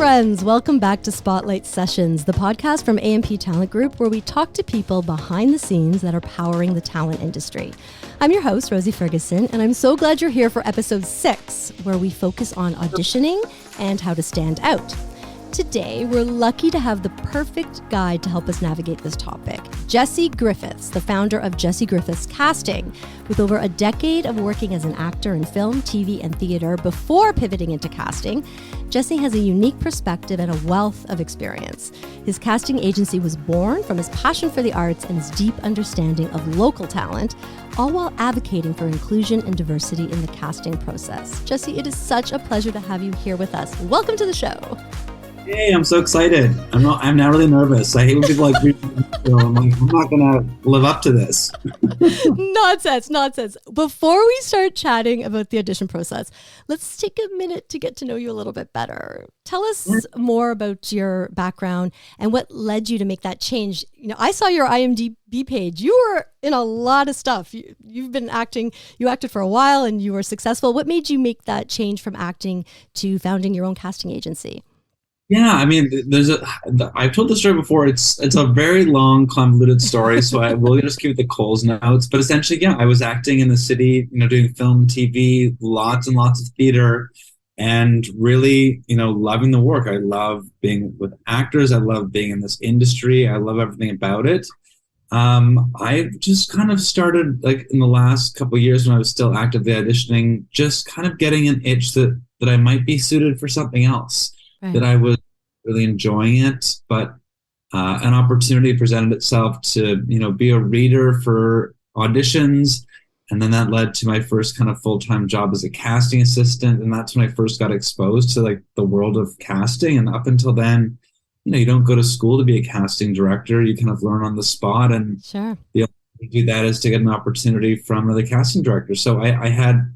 friends, welcome back to Spotlight Sessions, the podcast from AMP Talent Group, where we talk to people behind the scenes that are powering the talent industry. I'm your host, Rosie Ferguson, and I'm so glad you're here for episode 6, where we focus on auditioning and how to stand out. Today, we're lucky to have the perfect guide to help us navigate this topic. Jesse Griffiths, the founder of Jesse Griffiths Casting. With over a decade of working as an actor in film, TV, and theater before pivoting into casting, Jesse has a unique perspective and a wealth of experience. His casting agency was born from his passion for the arts and his deep understanding of local talent, all while advocating for inclusion and diversity in the casting process. Jesse, it is such a pleasure to have you here with us. Welcome to the show. Hey, I'm so excited. I'm now really nervous. I hate when people I'm not gonna live up to this. Nonsense. Before we start chatting about the audition process, let's take a minute to get to know you a little bit better. Tell us more about your background and what led you to make that change. You know, I saw your IMDb page. You were in a lot of stuff. You've been acting. You acted for a while and you were successful. What made you make that change from acting to founding your own casting agency? Yeah, I mean, I've told the story before. It's a very long, convoluted story, so I will just keep the Coles notes. But essentially, yeah, I was acting in the city, doing film, TV, lots and lots of theater, and really, loving the work. I love being with actors. I love being in this industry. I love everything about it. I just kind of started, like, in the last couple of years when I was still actively auditioning, just kind of getting an itch that I might be suited for something else. Right. That I was really enjoying it, but an opportunity presented itself to, be a reader for auditions. And then that led to my first kind of full-time job as a casting assistant. And that's when I first got exposed to like the world of casting. And up until then, you don't go to school to be a casting director. You kind of learn on the spot. And sure. The only way to do that is to get an opportunity from another casting director. So I had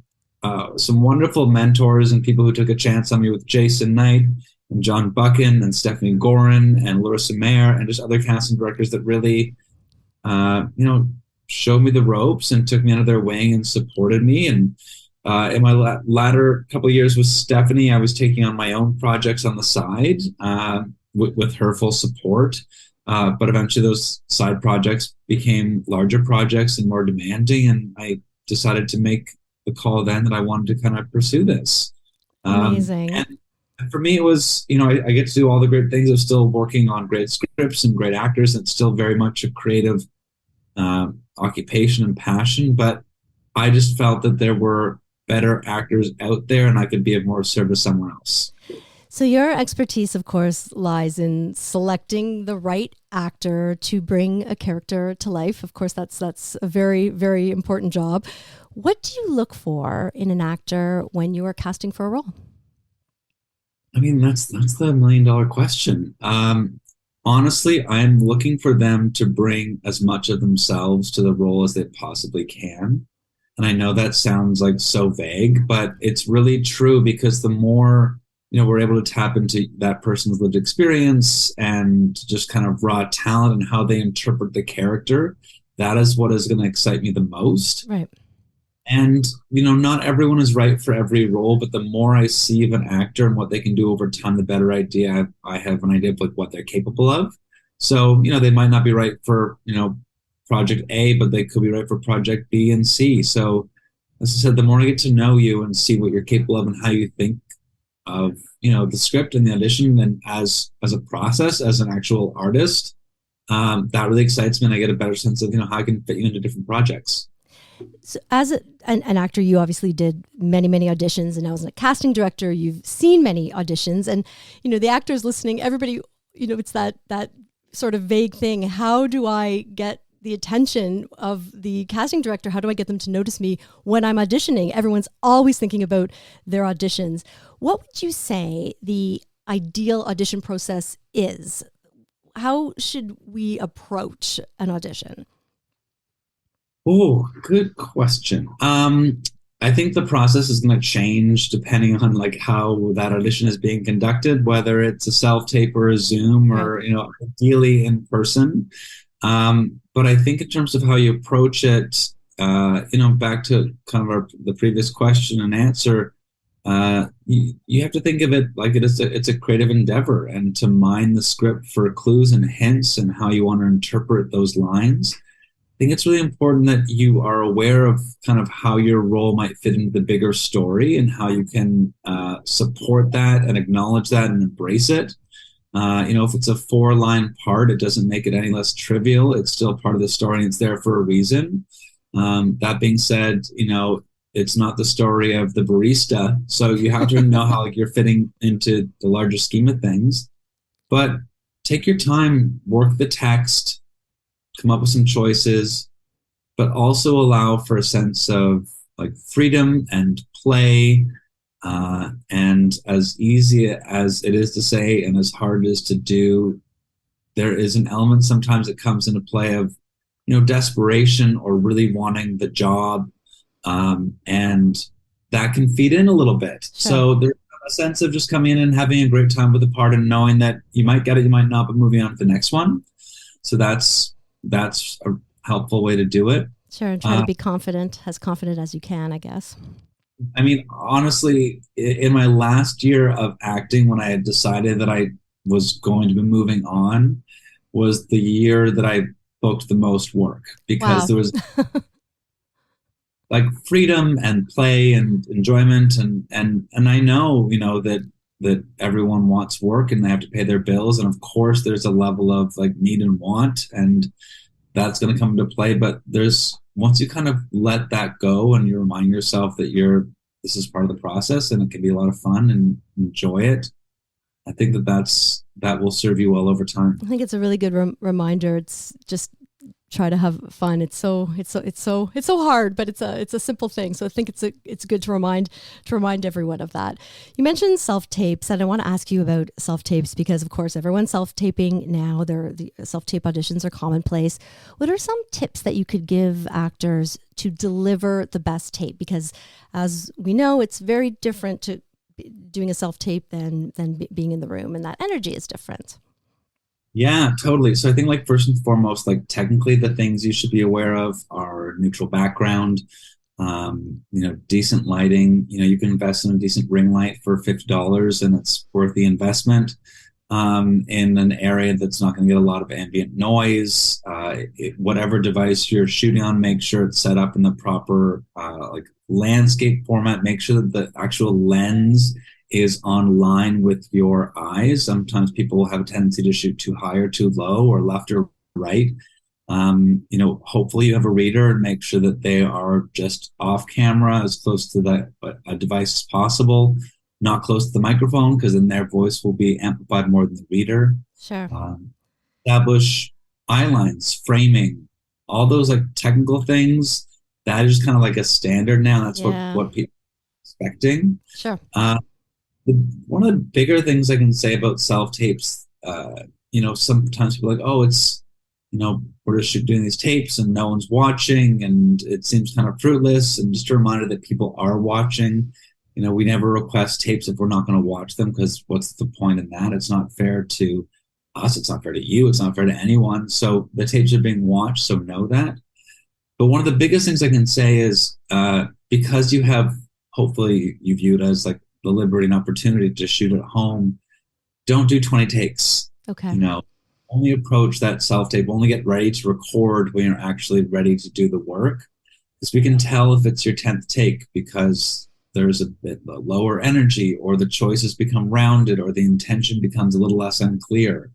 some wonderful mentors and people who took a chance on me with Jason Knight and John Buchan and Stephanie Gorin and Larissa Mayer and just other casting directors that really, showed me the ropes and took me under their wing and supported me. And in my latter couple of years with Stephanie, I was taking on my own projects on the side with her full support. But eventually those side projects became larger projects and more demanding. And I decided to make the call then that I wanted to kind of pursue this. Amazing. And for me, it was, I get to do all the great things of still working on great scripts and great actors. And it's still very much a creative occupation and passion. But I just felt that there were better actors out there and I could be of more service somewhere else. So your expertise, of course, lies in selecting the right actor to bring a character to life. Of course, that's a very, very important job. What do you look for in an actor when you are casting for a role? I mean, that's the $1 million question. Honestly, I'm looking for them to bring as much of themselves to the role as they possibly can. And I know that sounds like so vague, but it's really true because the more, we're able to tap into that person's lived experience and just kind of raw talent and how they interpret the character, that is what is going to excite me the most. Right. And, not everyone is right for every role, but the more I see of an actor and what they can do over time, the better idea I have an idea of like what they're capable of. So, they might not be right for, project A, but they could be right for project B and C. So, as I said, the more I get to know you and see what you're capable of and how you think of, the script and the audition and as a process, as an actual artist, that really excites me and I get a better sense of, how I can fit you into different projects. So as an actor, you obviously did many, many auditions, and as a casting director, you've seen many auditions, and, the actors listening, everybody, it's that sort of vague thing. How do I get the attention of the casting director? How do I get them to notice me when I'm auditioning? Everyone's always thinking about their auditions. What would you say the ideal audition process is? How should we approach an audition? Oh, good question. I think the process is going to change depending on like how that audition is being conducted, whether it's a self-tape or a Zoom or, ideally in person. But I think in terms of how you approach it, back to kind of the previous question and answer, you have to think of it like it's a creative endeavor, and to mine the script for clues and hints and how you want to interpret those lines. I think it's really important that you are aware of kind of how your role might fit into the bigger story and how you can support that and acknowledge that and embrace it. If it's a 4-line part, it doesn't make it any less trivial. It's still part of the story and it's there for a reason. That being said, it's not the story of the barista. So you have to know how you're fitting into the larger scheme of things. But take your time, work the text, come up with some choices, but also allow for a sense of freedom and play. And as easy as it is to say and as hard it is to do, there is an element sometimes that comes into play of, desperation or really wanting the job. And that can feed in a little bit. Sure. So there's a sense of just coming in and having a great time with the part and knowing that you might get it, you might not, but moving on to the next one. So that's a helpful way to do it. Sure. And try to be confident as you can, I guess. I mean, honestly, in my last year of acting, when I had decided that I was going to be moving on, was the year that I booked the most work, because there was freedom and play and enjoyment. And I know, that everyone wants work and they have to pay their bills. And of course there's a level of need and want, and that's going to come into play. But once you kind of let that go and you remind yourself that this is part of the process and it can be a lot of fun and enjoy it, I think that will serve you well over time. I think it's a really good reminder. It's just try to have fun. It's so hard, but it's a simple thing. So I think it's good to remind everyone of that. You mentioned self-tapes, and I want to ask you about self-tapes because, of course, everyone's self-taping now. The self-tape auditions are commonplace. What are some tips that you could give actors to deliver the best tape? Because, as we know, it's very different to doing a self-tape than being in the room, and that energy is different. Yeah, totally. So I think first and foremost, technically the things you should be aware of are neutral background, decent lighting. You can invest in a decent ring light for $50 and it's worth the investment, in an area that's not going to get a lot of ambient noise. Whatever device you're shooting on, make sure it's set up in the proper, landscape format. Make sure that the actual lens is on line with your eyes. Sometimes people have a tendency to shoot too high or too low or left or right. Hopefully you have a reader and make sure that they are just off camera as close to a device as possible, not close to the microphone, because then their voice will be amplified more than the reader. Sure. Establish eye lines, framing, all those technical things. That is kind of a standard now. That's what people are expecting. Sure. One of the bigger things I can say about self-tapes, sometimes people are like, oh, it's, we're just doing these tapes and no one's watching and it seems kind of fruitless. And just a reminder that people are watching. We never request tapes if we're not going to watch them, because what's the point in that? It's not fair to us. It's not fair to you. It's not fair to anyone. So the tapes are being watched, so know that. But one of the biggest things I can say is because you have, hopefully you view it as the liberty and opportunity to shoot at home, don't do 20 takes. Okay. Only approach that self-tape, only get ready to record when you're actually ready to do the work. Because we can tell if it's your 10th take because there's a bit lower energy, or the choices become rounded, or the intention becomes a little less unclear.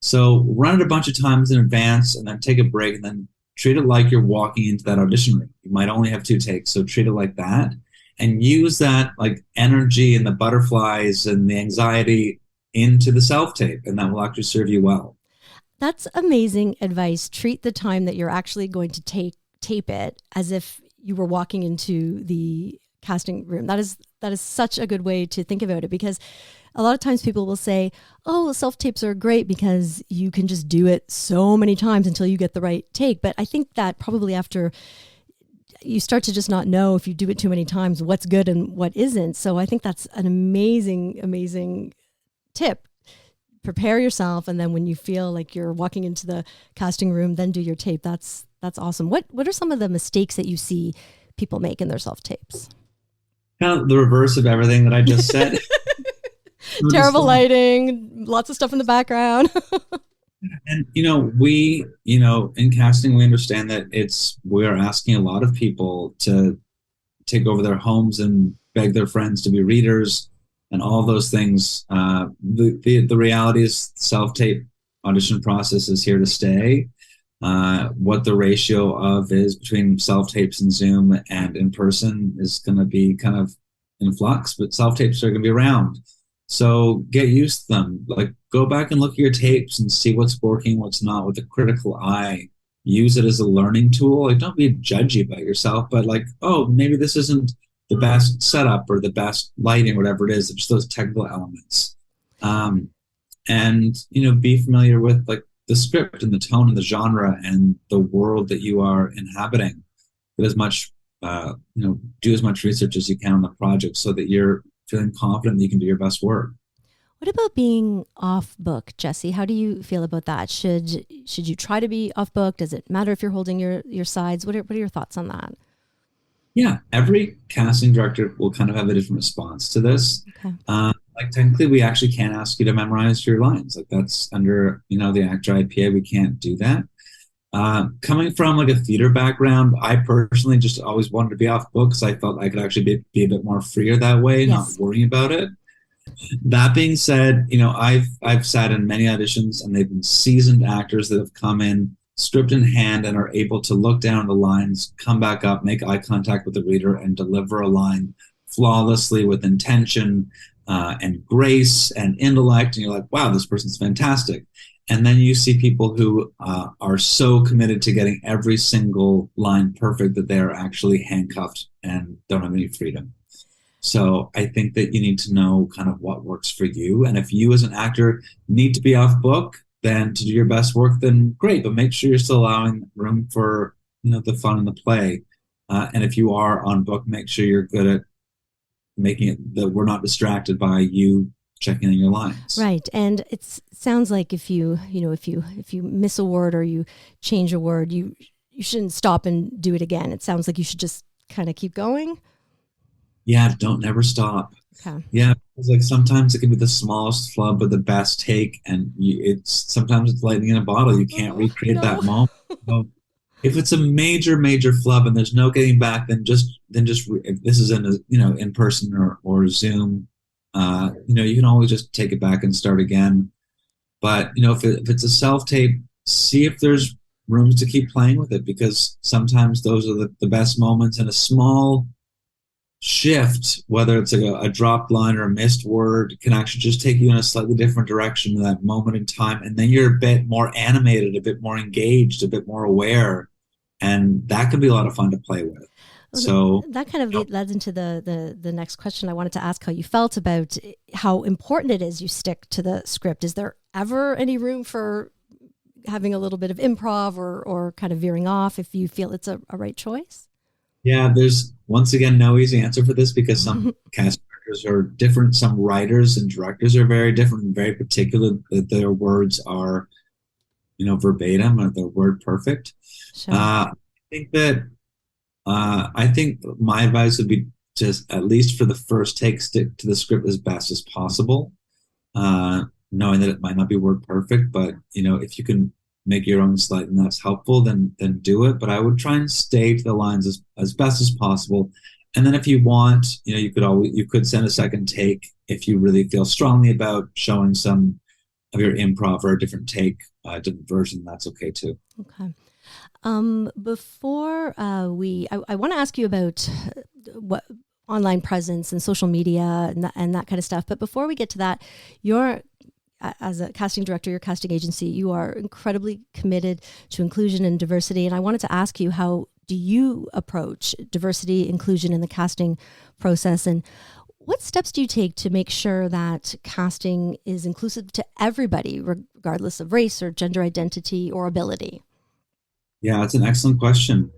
So run it a bunch of times in advance and then take a break and then treat it like you're walking into that audition room. You might only have 2 takes, so treat it like that. And use that energy and the butterflies and the anxiety into the self-tape, and that will actually serve you well. That's amazing advice. Treat the time that you're actually going to tape it as if you were walking into the casting room. That is such a good way to think about it, because a lot of times people will say, oh, self-tapes are great because you can just do it so many times until you get the right take. But I think that probably after you start to just not know, if you do it too many times, what's good and what isn't. So I think that's an amazing, amazing tip. Prepare yourself, and then when you feel like you're walking into the casting room, then do your tape. That's awesome. What are some of the mistakes that you see people make in their self-tapes? kind of the reverse of everything that I just said. Terrible lighting, lots of stuff in the background. And in casting, we understand that we're asking a lot of people to take over their homes and beg their friends to be readers and all those things. The reality is self-tape audition process is here to stay. What the ratio of is between self-tapes and Zoom and in person is going to be kind of in flux, but self-tapes are going to be around. So get used to them. Like, go back and look at your tapes and see what's working, what's not, with a critical eye. Use it as a learning tool. Like, don't be judgy about yourself, but like, oh, maybe this isn't the best setup or the best lighting, whatever it is. It's just those technical elements. And be familiar with like the script and the tone and the genre and the world that you are inhabiting. Get as much, do as much research as you can on the project so that you're feeling confident that you can do your best work. What about being off book, Jesse? How do you feel about that? Should you try to be off book? Does it matter if you're holding your sides? What are your thoughts on that? Yeah, every casting director will kind of have a different response to this. Okay. Like, technically, we actually can't ask you to memorize your lines. Like, that's under the actor IPA. We can't do that. Coming from like a theater background, I personally just always wanted to be off book because I felt I could actually be a bit more freer that way, not worrying about it. That being said, I've sat in many auditions and they've been seasoned actors that have come in script in hand and are able to look down the lines, come back up, make eye contact with the reader, and deliver a line flawlessly with intention and grace and intellect. And you're like, wow, this person's fantastic. And then you see people who are so committed to getting every single line perfect that they're actually handcuffed and don't have any freedom. So I think that you need to know kind of what works for you. And if you as an actor need to be off book, then to do your best work, then great. But make sure you're still allowing room for the fun and the play. And if you are on book, make sure you're good at making it that we're not distracted by you checking in your lines. Right. And it sounds like if you miss a word or you change a word, you shouldn't stop and do it again. It sounds like you should just kind of keep going. Yeah, don't never stop. Okay. Yeah, because like sometimes it can be the smallest flub but the best take, and sometimes it's lightning in a bottle. You can't recreate that moment. So if it's a major flub and there's no getting back, then just if this is in person or Zoom, you can always just take it back and start again. But if it's a self tape, see if there's rooms to keep playing with it, because sometimes those are the best moments, and a small shift, whether it's a dropped line or a missed word, can actually just take you in a slightly different direction in that moment in time. And then you're a bit more animated, a bit more engaged, a bit more aware. And that can be a lot of fun to play with. So that kind of leads into the next question. I wanted to ask how you felt about how important it is you stick to the script. Is there ever any room for having a little bit of improv or kind of veering off if you feel it's a right choice? Yeah, there's once again no easy answer for this, because some cast directors are different. Some writers and directors are very different and very particular that their words are, verbatim or their word perfect. Sure. I think my advice would be just, at least for the first take, stick to the script as best as possible, knowing that it might not be word perfect, but if you can make your own slate and that's helpful, then do it. But I would try and stay to the lines as best as possible. And then if you want, you could send a second take if you really feel strongly about showing some of your improv or a different take, a different version. That's okay too. Okay. Before I want to ask you about what online presence and social media and that kind of stuff. But before we get to that, as a casting director, your casting agency, you are incredibly committed to inclusion and diversity. And I wanted to ask you, how do you approach diversity, inclusion in the casting process? And what steps do you take to make sure that casting is inclusive to everybody, regardless of race or gender identity or ability? Yeah, that's an excellent question.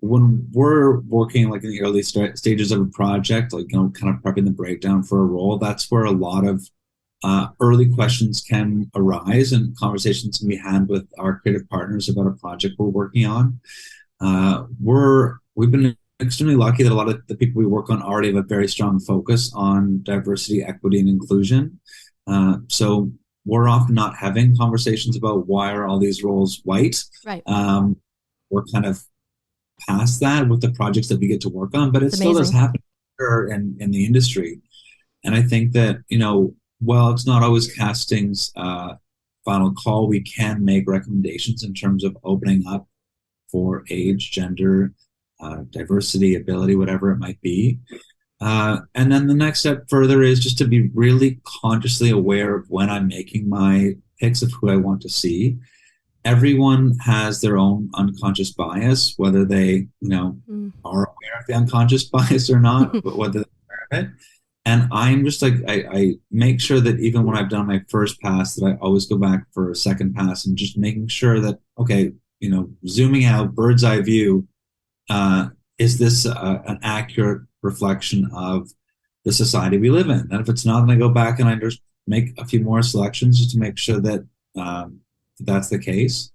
When we're working like in the early stages of a project, like, kind of prepping the breakdown for a role, that's where a lot of early questions can arise and conversations can be had with our creative partners about a project we're working on. We've been extremely lucky that a lot of the people we work on already have a very strong focus on diversity, equity, and inclusion. So we're often not having conversations about why are all these roles white. Right. We're kind of past that with the projects that we get to work on, but it It's still does amazing. happen here in the industry. And I think that, while it's not always casting's final call, we can make recommendations in terms of opening up for age, gender, diversity, ability, whatever it might be. And then the next step further is just to be really consciously aware of when I'm making my picks of who I want to see. Everyone has their own unconscious bias, whether they, are aware of the unconscious bias or not, but whether they're aware of it. And I'm just like, I make sure that even when I've done my first pass, that I always go back for a second pass and just making sure that, okay, zooming out, bird's eye view, is this an accurate reflection of the society we live in? And if it's not, then I go back and I just make a few more selections just to make sure that that's the case.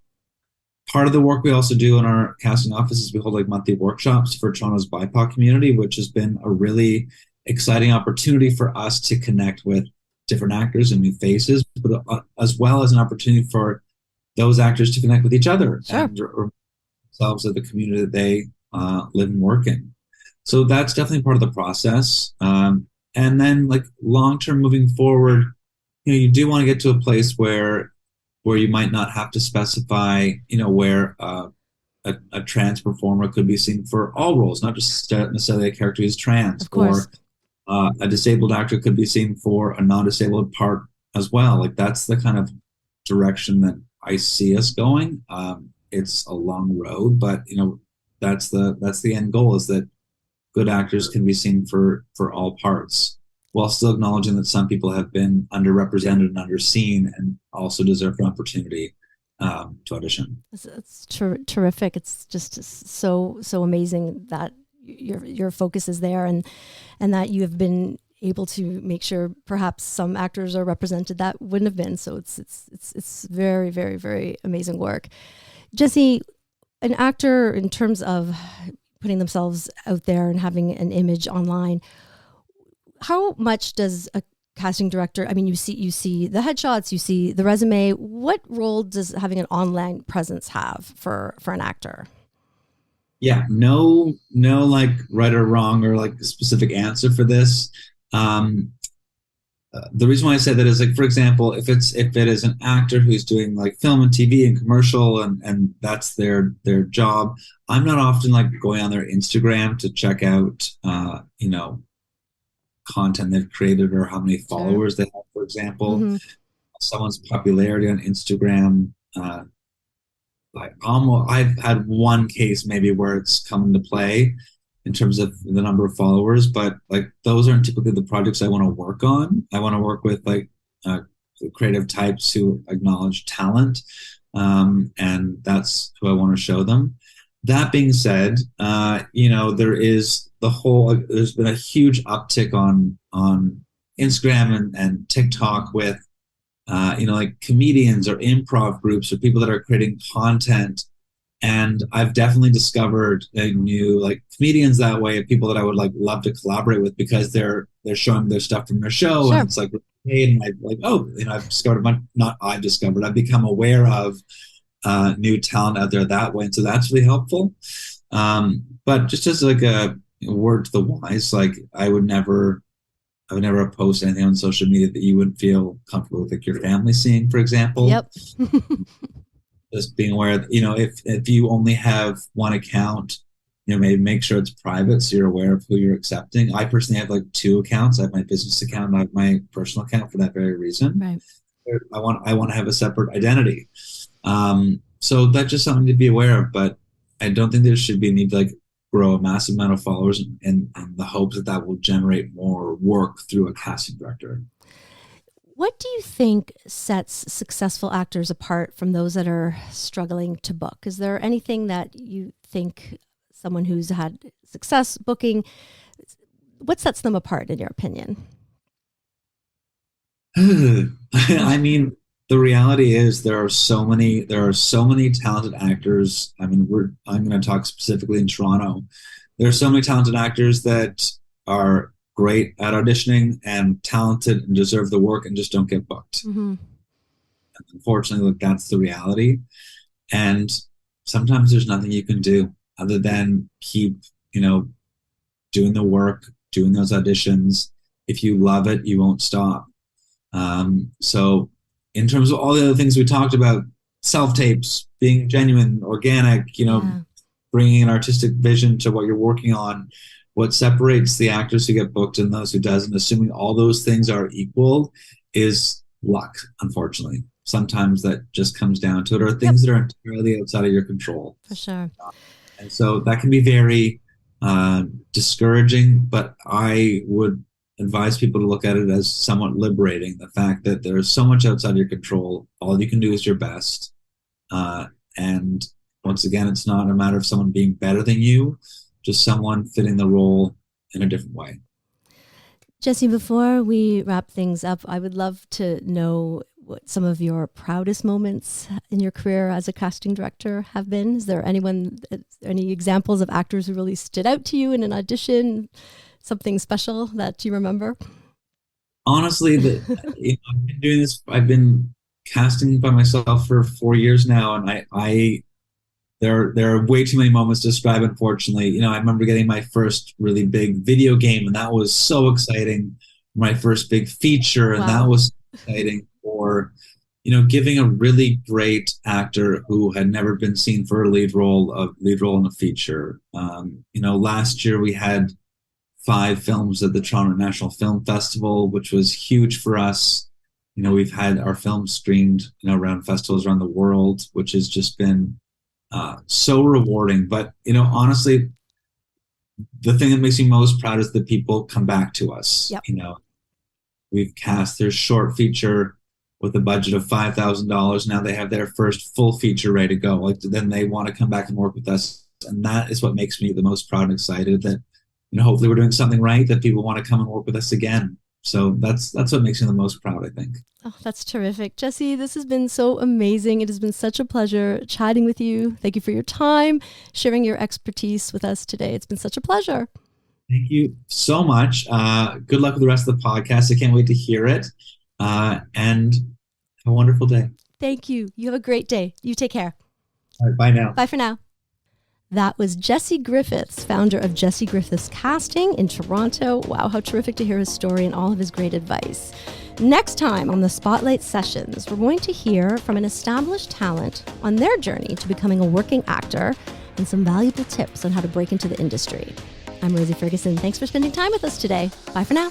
Part of the work we also do in our casting office is we hold like monthly workshops for Toronto's BIPOC community, which has been a really exciting opportunity for us to connect with different actors and new faces, but as well as an opportunity for those actors to connect with each other and themselves of the community that they live and work in. So that's definitely part of the process. And then like long-term moving forward, you do want to get to a place where you might not have to specify, where a trans performer could be seen for all roles, not just necessarily a character who's trans, or a disabled actor could be seen for a non-disabled part as well. Like that's the kind of direction that I see us going. It's a long road, but that's the end goal, is that good actors can be seen for all parts, while still acknowledging that some people have been underrepresented and underseen and also deserve an opportunity to audition. It's terrific. It's just so amazing that your focus is there, and that you have been able to make sure perhaps some actors are represented that wouldn't have been. So it's very, very, very amazing work. Jesse, an actor, in terms of putting themselves out there and having an image online, how much does a casting director, I mean, you see the headshots, you see the resume, what role does having an online presence have for an actor? Yeah, no like right or wrong or like specific answer for this. The reason why I say that is, like, for example, if it is an actor who's doing like film and TV and commercial and that's their job, I'm not often like going on their Instagram to check out content they've created or how many followers they have, for example. Mm-hmm. Someone's popularity on Instagram. I've had one case maybe where it's come into play in terms of the number of followers, but like those aren't typically the projects I want to work on. I want to work with like creative types who acknowledge talent, and that's who I want to show them. That being said, there's been a huge uptick on Instagram and TikTok with like comedians or improv groups or people that are creating content. And I've definitely discovered new like comedians that way, people that I would like love to collaborate with because they're showing their stuff from their show. Sure. And it's like, and I've like, I've become aware of new talent out there that way. And so that's really helpful. But just as like a word to the wise, like I would never post anything on social media that you wouldn't feel comfortable with, like your family seeing, for example. Yep. Just being aware that, if you only have one account, maybe make sure it's private so you're aware of who you're accepting. I personally have like two accounts. I have my business account and I have my personal account for that very reason. Right. I want to have a separate identity. So that's just something to be aware of, but I don't think there should be a need to like grow a massive amount of followers in the hopes that will generate more work through a casting director. What do you think sets successful actors apart from those that are struggling to book? Is there anything that you think someone who's had success booking, what sets them apart in your opinion? I mean, the reality is there are so many talented actors. I mean, I'm going to talk specifically in Toronto. there are so many talented actors that are great at auditioning and talented and deserve the work and just don't get booked. Mm-hmm. Unfortunately, like, that's the reality. And sometimes there's nothing you can do other than keep, doing the work, doing those auditions. If you love it, you won't stop. So in terms of all the other things we talked about, self-tapes, being genuine, organic, bringing an artistic vision to what you're working on, what separates the actors who get booked and those who doesn't, assuming all those things are equal, is luck, unfortunately. Sometimes that just comes down to it, or things that are entirely outside of your control. For sure. And so that can be very discouraging, but I would advise people to look at it as somewhat liberating. The fact that there's so much outside your control, all you can do is your best. And once again, it's not a matter of someone being better than you, just someone fitting the role in a different way. Jesse, before we wrap things up, I would love to know what some of your proudest moments in your career as a casting director have been. Is there any examples of actors who really stood out to you in an audition? Something special that you remember? Honestly, I've been doing this. I've been casting by myself for 4 years now, and there are way too many moments to describe. Unfortunately, I remember getting my first really big video game, and that was so exciting. My first big feature, and that was exciting. Or, giving a really great actor who had never been seen for a lead role in a feature. Last year we had 5 films at the Toronto National Film Festival, which was huge for us. We've had our films screened, around festivals around the world, which has just been so rewarding. But, honestly, the thing that makes me most proud is that people come back to us. Yep. We've cast their short feature with a budget of $5,000. Now they have their first full feature ready to go. Then they want to come back and work with us. And that is what makes me the most proud and excited that, hopefully we're doing something right, that people want to come and work with us again. So that's what makes me the most proud, I think. Oh, that's terrific. Jesse, this has been so amazing. It has been such a pleasure chatting with you. Thank you for your time, sharing your expertise with us today. It's been such a pleasure. Thank you so much. Good luck with the rest of the podcast. I can't wait to hear it. And have a wonderful day. Thank you. You have a great day. You take care. All right, bye now. Bye for now. That was Jesse Griffiths, founder of Jesse Griffiths Casting in Toronto. Wow, how terrific to hear his story and all of his great advice. Next time on the Spotlight Sessions, we're going to hear from an established talent on their journey to becoming a working actor and some valuable tips on how to break into the industry. I'm Rosie Ferguson. Thanks for spending time with us today. Bye for now.